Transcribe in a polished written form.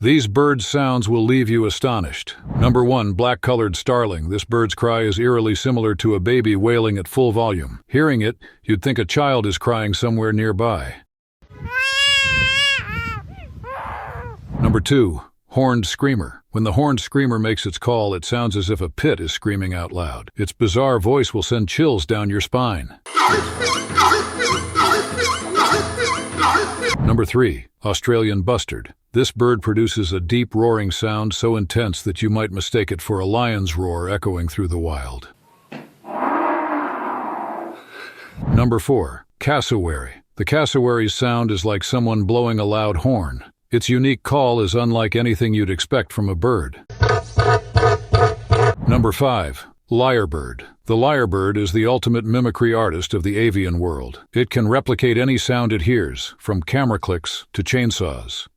These bird sounds will leave you astonished. Number 1. Blackcolored Starling. This bird's cry is eerily similar to a baby wailing at full volume. Hearing it, you'd think a child is crying somewhere nearby. Number 2. Horned Screamer. When the horned screamer makes its call, it sounds as if a pit is screaming out loud. Its bizarre voice will send chills down your spine. Number 3. Australian Bustard. This bird produces a deep roaring sound so intense that you might mistake it for a lion's roar echoing through the wild. Number 4. Cassowary. The cassowary's sound is like someone blowing a loud horn. Its unique call is unlike anything you'd expect from a bird. Number 5. Lyrebird. The lyrebird is the ultimate mimicry artist of the avian world. It can replicate any sound it hears, from camera clicks to chainsaws.